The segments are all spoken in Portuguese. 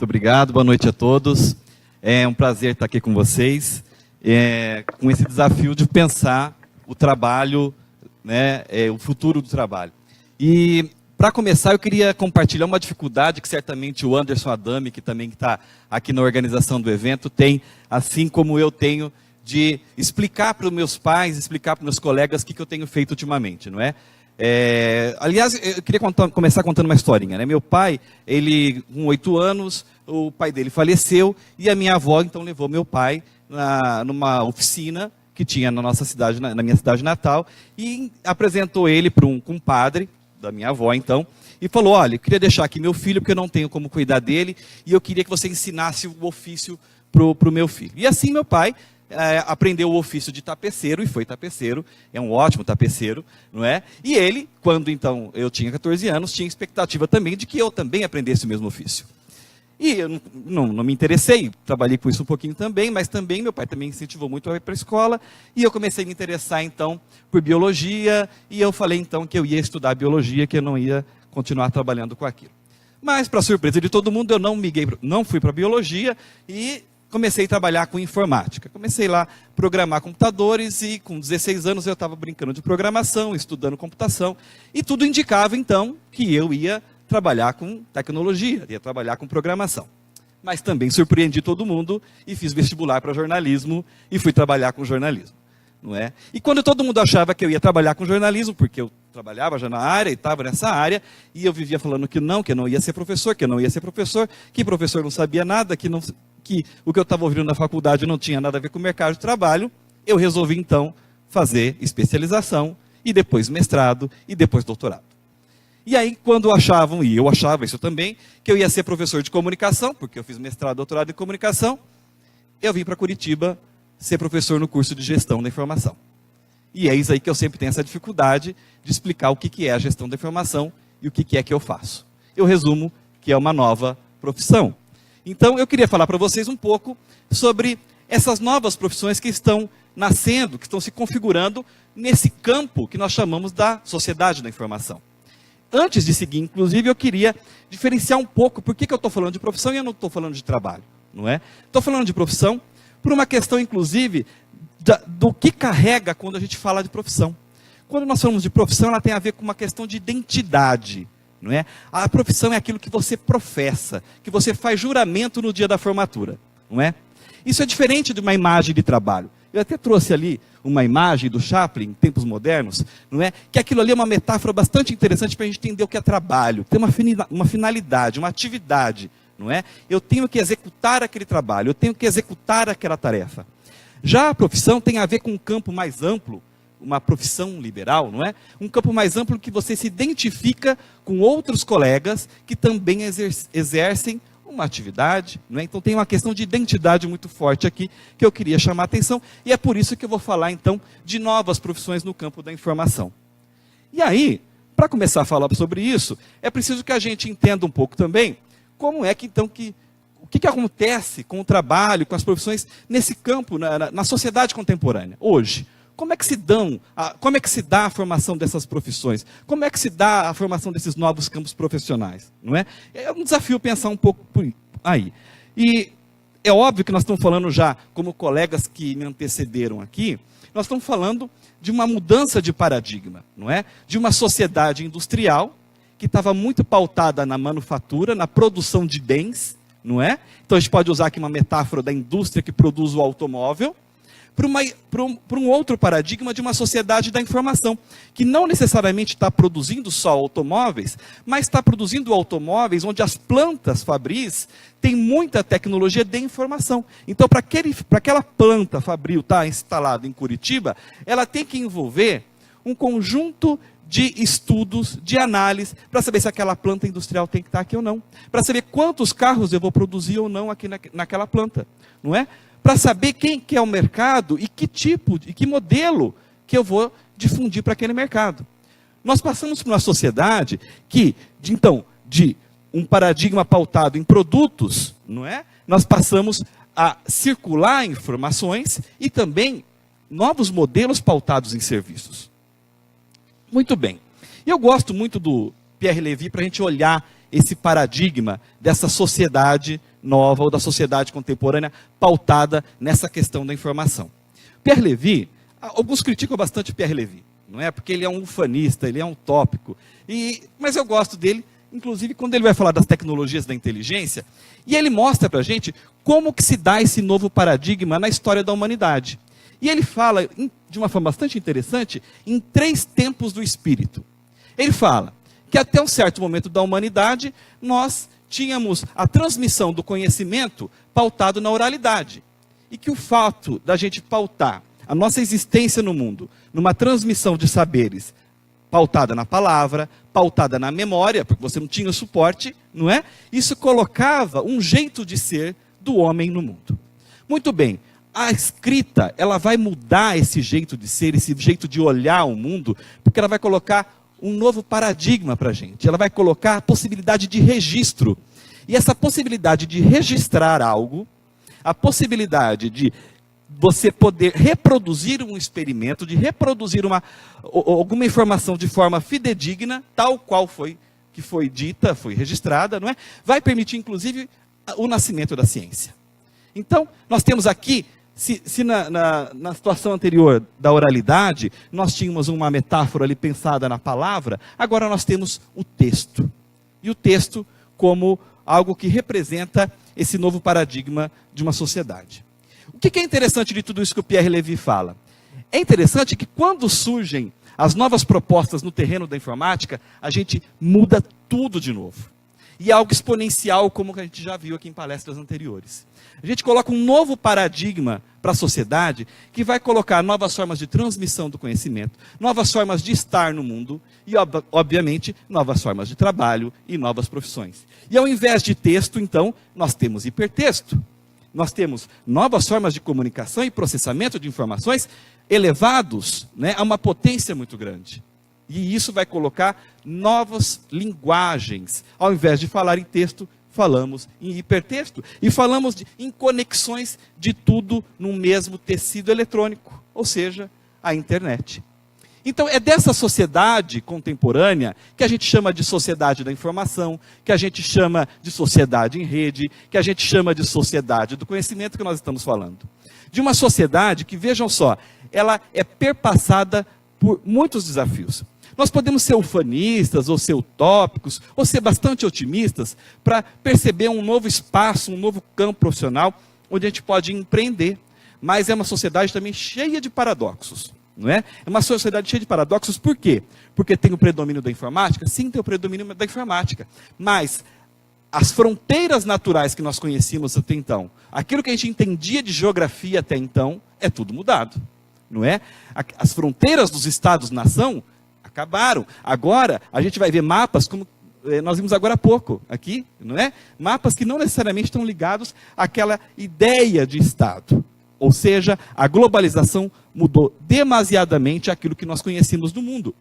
Muito obrigado, boa noite a todos. É um prazer estar aqui com vocês, com esse desafio de pensar o trabalho, né, o futuro do trabalho. E, para começar, eu queria compartilhar uma dificuldade que certamente o Anderson Adami, que também está aqui na organização do evento, tem, assim como eu tenho, de explicar para os meus pais, explicar para os meus colegas o que eu tenho feito ultimamente, não é? Aliás, eu queria começar contando uma historinha, né? Meu pai, ele com 8 anos, o pai dele faleceu e a minha avó então levou meu pai numa oficina que tinha na nossa cidade, na minha cidade natal, e apresentou ele para um compadre da minha avó então, e falou: olha, eu queria deixar aqui meu filho porque eu não tenho como cuidar dele e eu queria que você ensinasse o ofício para o meu filho. E assim meu pai aprendeu o ofício de tapeceiro e foi tapeceiro, é um ótimo tapeceiro, não é? E ele, quando então eu tinha 14 anos, tinha expectativa também de que eu também aprendesse o mesmo ofício. E eu não me interessei, trabalhei com isso um pouquinho também, mas também meu pai também incentivou muito a ir para a escola, e eu comecei a me interessar então por biologia, e eu falei então que eu ia estudar biologia, que eu não ia continuar trabalhando com aquilo. Mas, para surpresa de todo mundo, eu não fui para biologia e comecei a trabalhar com informática. Comecei lá a programar computadores e com 16 anos eu estava brincando de programação, estudando computação, e tudo indicava então que eu ia trabalhar com tecnologia, ia trabalhar com programação. Mas também surpreendi todo mundo e fiz vestibular para jornalismo e fui trabalhar com jornalismo, não é? E quando todo mundo achava que eu ia trabalhar com jornalismo, porque eu trabalhava já na área e estava nessa área, e eu vivia falando que eu não ia ser professor, que professor não sabia nada, que o que eu estava ouvindo na faculdade não tinha nada a ver com o mercado de trabalho, eu resolvi então fazer especialização, e depois mestrado, e depois doutorado. E aí, quando achavam, e eu achava isso também, que eu ia ser professor de comunicação, porque eu fiz mestrado, doutorado em comunicação, eu vim para Curitiba ser professor no curso de gestão da informação. E é isso aí que eu sempre tenho essa dificuldade de explicar o que é a gestão da informação e o que é que eu faço. Eu resumo que é uma nova profissão. Então, eu queria falar para vocês um pouco sobre essas novas profissões que estão nascendo, que estão se configurando nesse campo que nós chamamos da sociedade da informação. Antes de seguir, inclusive, eu queria diferenciar um pouco por que eu estou falando de profissão e eu não estou falando de trabalho, não é? Estou falando de profissão por uma questão, inclusive, do que carrega quando a gente fala de profissão. Quando nós falamos de profissão, ela tem a ver com uma questão de identidade, não é? A profissão é aquilo que você professa, que você faz juramento no dia da formatura, não é? Isso é diferente de uma imagem de trabalho. Eu até trouxe ali uma imagem do Chaplin, em tempos modernos, não é? Que aquilo ali é uma metáfora bastante interessante para a gente entender o que é trabalho. Tem uma finalidade, uma atividade, não é? Eu tenho que executar aquele trabalho, eu tenho que executar aquela tarefa. Já a profissão tem a ver com um campo mais amplo, uma profissão liberal, não é? Um campo mais amplo que você se identifica com outros colegas que também exercem uma atividade, não é? Então tem uma questão de identidade muito forte aqui que eu queria chamar a atenção, e é por isso que eu vou falar então de novas profissões no campo da informação. E aí, para começar a falar sobre isso, é preciso que a gente entenda um pouco também como é que então o que acontece com o trabalho, com as profissões nesse campo, na sociedade contemporânea, hoje. Como é que se dá a formação dessas profissões? Como é que se dá a formação desses novos campos profissionais? Não é? É um desafio pensar um pouco por aí. E é óbvio que nós estamos falando já, como colegas que me antecederam aqui, nós estamos falando de uma mudança de paradigma, não é? De uma sociedade industrial que estava muito pautada na manufatura, na produção de bens, não é? Então a gente pode usar aqui uma metáfora da indústria que produz o automóvel, para um outro paradigma de uma sociedade da informação, que não necessariamente está produzindo só automóveis, mas está produzindo automóveis onde as plantas fabris têm muita tecnologia de informação. Então, para aquela planta fabril estar instalada em Curitiba, ela tem que envolver um conjunto de estudos, de análise, para saber se aquela planta industrial tem que estar aqui ou não, para saber quantos carros eu vou produzir ou não aqui naquela planta, não é? Para saber quem que é o mercado e que tipo, e que modelo que eu vou difundir para aquele mercado. Nós passamos por uma sociedade que, de um paradigma pautado em produtos, não é? Nós passamos a circular informações e também novos modelos pautados em serviços. Muito bem. Eu gosto muito do Pierre Levy para a gente olhar esse paradigma dessa sociedade nova ou da sociedade contemporânea pautada nessa questão da informação. Pierre Levy, alguns criticam bastante Pierre Levy, não é? Porque ele é um ufanista, ele é um utópico, mas eu gosto dele, inclusive quando ele vai falar das tecnologias da inteligência, e ele mostra para a gente como que se dá esse novo paradigma na história da humanidade. E ele fala, de uma forma bastante interessante, em 3 tempos do espírito. Ele fala que até um certo momento da humanidade, nós tínhamos a transmissão do conhecimento pautado na oralidade. E que o fato da gente pautar a nossa existência no mundo, numa transmissão de saberes, pautada na palavra, pautada na memória, porque você não tinha o suporte, não é? Isso colocava um jeito de ser do homem no mundo. Muito bem. A escrita, ela vai mudar esse jeito de ser, esse jeito de olhar o mundo, porque ela vai colocar um novo paradigma para a gente. Ela vai colocar a possibilidade de registro. E essa possibilidade de registrar algo, a possibilidade de você poder reproduzir um experimento, de reproduzir alguma informação de forma fidedigna, tal qual que foi dita, foi registrada, não é? Vai permitir, inclusive, o nascimento da ciência. Então, nós temos aqui, se na situação anterior da oralidade, nós tínhamos uma metáfora ali pensada na palavra, agora nós temos o texto. E o texto como algo que representa esse novo paradigma de uma sociedade. O que é interessante de tudo isso que o Pierre Levy fala? É interessante que quando surgem as novas propostas no terreno da informática, a gente muda tudo de novo. E é algo exponencial, como a gente já viu aqui em palestras anteriores. A gente coloca um novo paradigma para a sociedade, que vai colocar novas formas de transmissão do conhecimento, novas formas de estar no mundo, e, obviamente, novas formas de trabalho e novas profissões. E ao invés de texto, então, nós temos hipertexto. Nós temos novas formas de comunicação e processamento de informações elevados, né, a uma potência muito grande. E isso vai colocar novas linguagens. Ao invés de falar em texto, falamos em hipertexto. E falamos em conexões de tudo no mesmo tecido eletrônico, ou seja, a internet. Então é dessa sociedade contemporânea que a gente chama de sociedade da informação, que a gente chama de sociedade em rede, que a gente chama de sociedade do conhecimento que nós estamos falando. De uma sociedade que, vejam só, ela é perpassada por muitos desafios. Nós podemos ser ufanistas, ou ser utópicos, ou ser bastante otimistas, para perceber um novo espaço, um novo campo profissional, onde a gente pode empreender. Mas é uma sociedade também cheia de paradoxos, não é? É uma sociedade cheia de paradoxos, por quê? Porque tem o predomínio da informática? Sim, tem o predomínio da informática. Mas as fronteiras naturais que nós conhecíamos até então, aquilo que a gente entendia de geografia até então, é tudo mudado, não é? As fronteiras dos estados-nação acabaram. Agora, a gente vai ver mapas, como nós vimos agora há pouco, aqui, não é? Mapas que não necessariamente estão ligados àquela ideia de Estado. Ou seja, a globalização mudou demasiadamente aquilo que nós conhecíamos do mundo.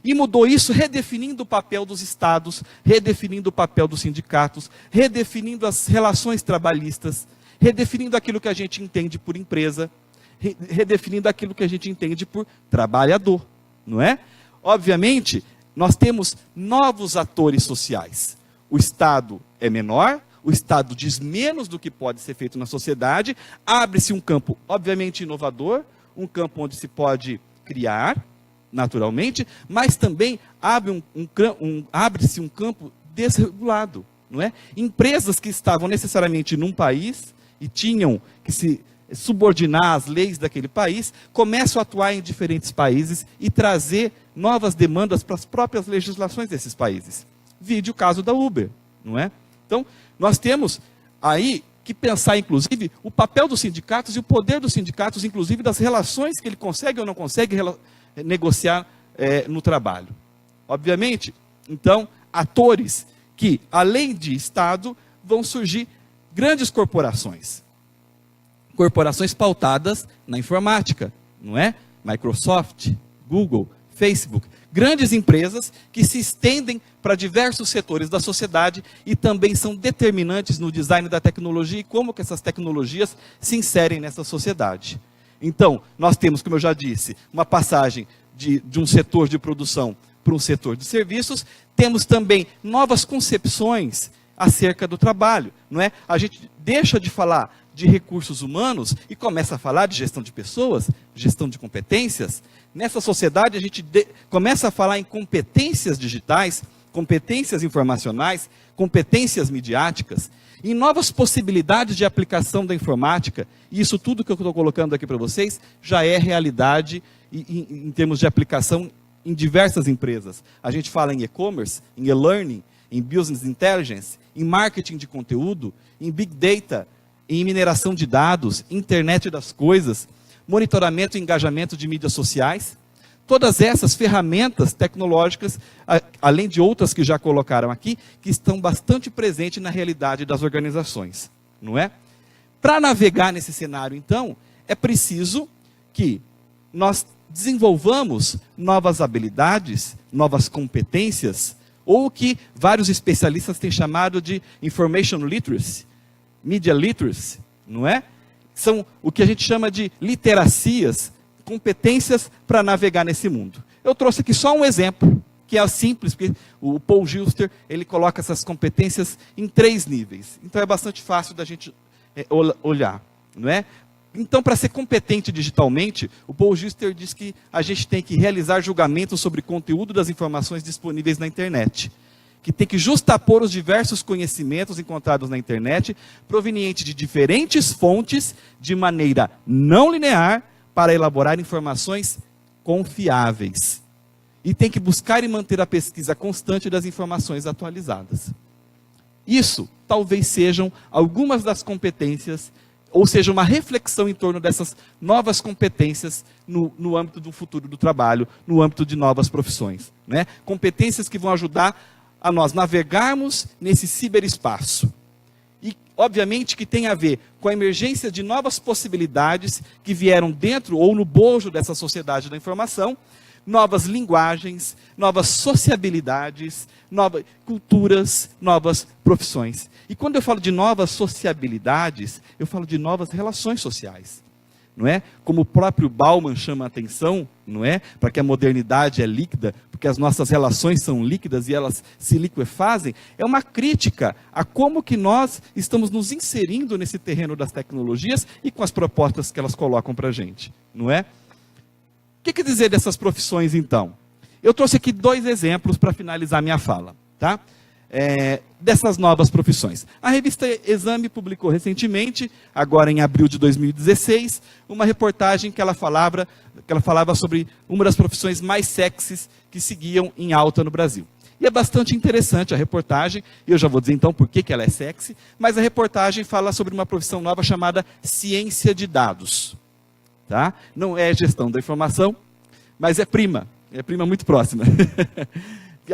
E mudou isso redefinindo o papel dos Estados, redefinindo o papel dos sindicatos, redefinindo as relações trabalhistas, redefinindo aquilo que a gente entende por empresa, redefinindo aquilo que a gente entende por trabalhador, não é? Obviamente, nós temos novos atores sociais. O Estado é menor, o Estado diz menos do que pode ser feito na sociedade, abre-se um campo, obviamente, inovador, um campo onde se pode criar, naturalmente, mas também abre-se um campo desregulado, não é? Empresas que estavam necessariamente num país e tinham que se subordinar às leis daquele país, começam a atuar em diferentes países e trazer novas demandas para as próprias legislações desses países. Vide o caso da Uber, não é? Então, nós temos aí que pensar, inclusive, o papel dos sindicatos e o poder dos sindicatos, inclusive das relações que ele consegue ou não consegue negociar no trabalho. Obviamente, então, atores que, além de Estado, vão surgir grandes corporações. Corporações pautadas na informática, não é? Microsoft, Google, Facebook. Grandes empresas que se estendem para diversos setores da sociedade e também são determinantes no design da tecnologia e como que essas tecnologias se inserem nessa sociedade. Então, nós temos, como eu já disse, uma passagem de um setor de produção para um setor de serviços, temos também novas concepções acerca do trabalho, não é? A gente deixa de falar de recursos humanos e começa a falar de gestão de pessoas, gestão de competências. Nessa sociedade a gente começa a falar em competências digitais, competências informacionais, competências midiáticas, em novas possibilidades de aplicação da informática. E isso tudo que eu estou colocando aqui para vocês já é realidade em termos de aplicação em diversas empresas. A gente fala em e-commerce, em e-learning, em business intelligence, em marketing de conteúdo, em big data, em mineração de dados, internet das coisas, monitoramento e engajamento de mídias sociais. Todas essas ferramentas tecnológicas, além de outras que já colocaram aqui, que estão bastante presentes na realidade das organizações, não é? Para navegar nesse cenário, então, é preciso que nós desenvolvamos novas habilidades, novas competências, ou o que vários especialistas têm chamado de information literacy, media literacy, não é? São o que a gente chama de literacias, competências para navegar nesse mundo. Eu trouxe aqui só um exemplo, que é simples, porque o Paul Gilster, ele coloca essas competências em 3 níveis. Então é bastante fácil da gente olhar, não é? Então, para ser competente digitalmente, o Paul Gilster diz que a gente tem que realizar julgamentos sobre conteúdo das informações disponíveis na internet, que tem que justapor os diversos conhecimentos encontrados na internet, provenientes de diferentes fontes, de maneira não linear, para elaborar informações confiáveis. E tem que buscar e manter a pesquisa constante das informações atualizadas. Isso talvez sejam algumas das competências, ou seja, uma reflexão em torno dessas novas competências no âmbito do futuro do trabalho, no âmbito de novas profissões, né? Competências que vão ajudar a nós navegarmos nesse ciberespaço. E, obviamente, que tem a ver com a emergência de novas possibilidades que vieram dentro ou no bojo dessa sociedade da informação, novas linguagens, novas sociabilidades, novas culturas, novas profissões. E quando eu falo de novas sociabilidades, eu falo de novas relações sociais. Não é? Como o próprio Bauman chama a atenção, não é? Para que a modernidade é líquida, porque as nossas relações são líquidas e elas se liquefazem, é uma crítica a como que nós estamos nos inserindo nesse terreno das tecnologias e com as propostas que elas colocam para a gente, não é? O que dizer dessas profissões, então? Eu trouxe aqui 2 exemplos para finalizar minha fala, tá? Dessas novas profissões. A revista Exame publicou recentemente, agora em abril de 2016, uma reportagem que ela falava sobre uma das profissões mais sexys que seguiam em alta no Brasil. E é bastante interessante a reportagem, e eu já vou dizer então por que ela é sexy, mas a reportagem fala sobre uma profissão nova chamada ciência de dados. Tá? Não é gestão da informação, mas é prima muito próxima.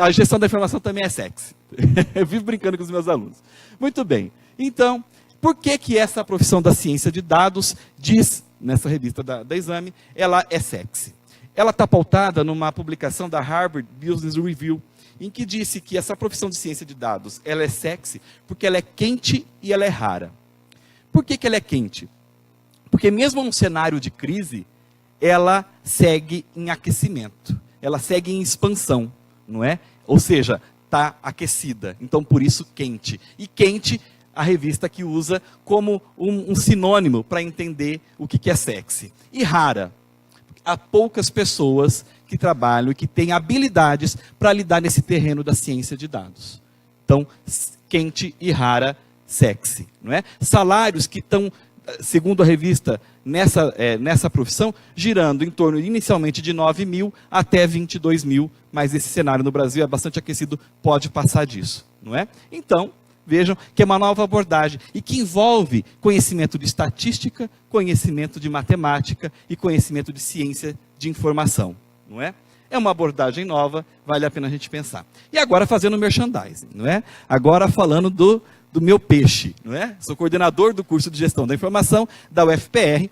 A gestão da informação também é sexy. Eu vivo brincando com os meus alunos. Muito bem. Então, por que essa profissão da ciência de dados diz, nessa revista da Exame, ela é sexy? Ela está pautada numa publicação da Harvard Business Review, em que disse que essa profissão de ciência de dados, ela é sexy porque ela é quente e ela é rara. Por que ela é quente? Porque mesmo num cenário de crise, ela segue em aquecimento, ela segue em expansão. Não é? Ou seja, está aquecida, então por isso quente. E quente, a revista que usa como um sinônimo para entender o que é sexy. E rara. Há poucas pessoas que trabalham e que têm habilidades para lidar nesse terreno da ciência de dados. Então, quente e rara, sexy. Não é? Salários que estão, segundo a revista, nessa profissão, girando em torno inicialmente de 9 mil até 22 mil, mas esse cenário no Brasil é bastante aquecido, pode passar disso, não é? Então, vejam que é uma nova abordagem e que envolve conhecimento de estatística, conhecimento de matemática e conhecimento de ciência de informação, não é? É uma abordagem nova, vale a pena a gente pensar. E agora fazendo merchandising, não é? Agora falando do meu peixe, não é? Sou coordenador do curso de gestão da informação da UFPR,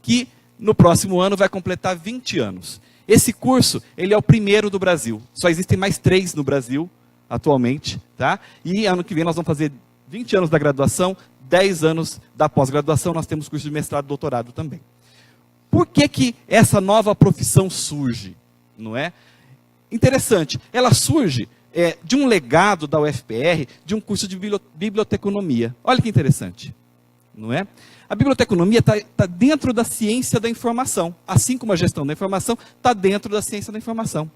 que no próximo ano vai completar 20 anos. Esse curso, ele é o primeiro do Brasil. Só existem mais 3 no Brasil, atualmente, tá? E ano que vem nós vamos fazer 20 anos da graduação, 10 anos da pós-graduação, nós temos curso de mestrado e doutorado também. Por que essa nova profissão surge, não é? interessante, ela surge de um legado da UFPR, de um curso de biblioteconomia. Olha que interessante, não é? A biblioteconomia está dentro da ciência da informação, assim como a gestão da informação está dentro da ciência da informação.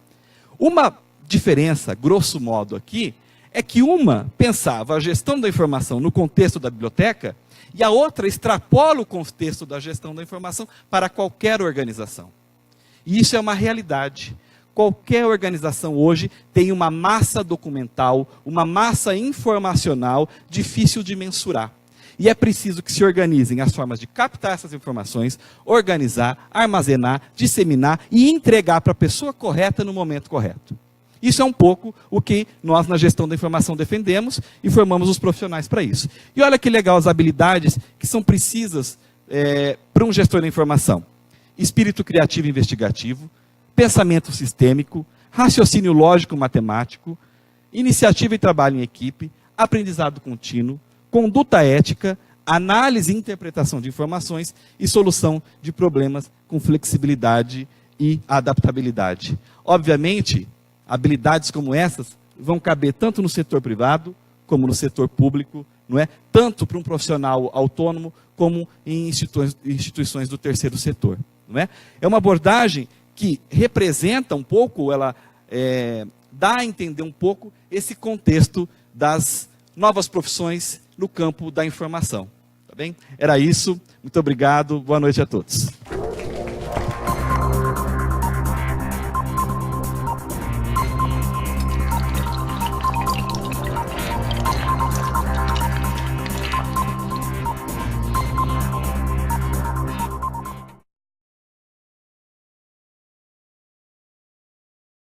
Uma diferença, grosso modo aqui, é que uma pensava a gestão da informação no contexto da biblioteca e a outra extrapola o contexto da gestão da informação para qualquer organização. E isso é uma realidade. Qualquer organização hoje tem uma massa documental, uma massa informacional difícil de mensurar. E é preciso que se organizem as formas de captar essas informações, organizar, armazenar, disseminar e entregar para a pessoa correta no momento correto. Isso é um pouco o que nós na gestão da informação defendemos e formamos os profissionais para isso. E olha que legal as habilidades que são precisas para um gestor da informação. Espírito criativo e investigativo, pensamento sistêmico, raciocínio lógico-matemático, iniciativa e trabalho em equipe, aprendizado contínuo, conduta ética, análise e interpretação de informações e solução de problemas com flexibilidade e adaptabilidade. Obviamente, habilidades como essas vão caber tanto no setor privado como no setor público, não é? Tanto para um profissional autônomo como em instituições do terceiro setor. Não é? É uma abordagem que representa um pouco, ela dá a entender um pouco esse contexto das novas profissões no campo da informação. Tá bem? Era isso. Muito obrigado. Boa noite a todos.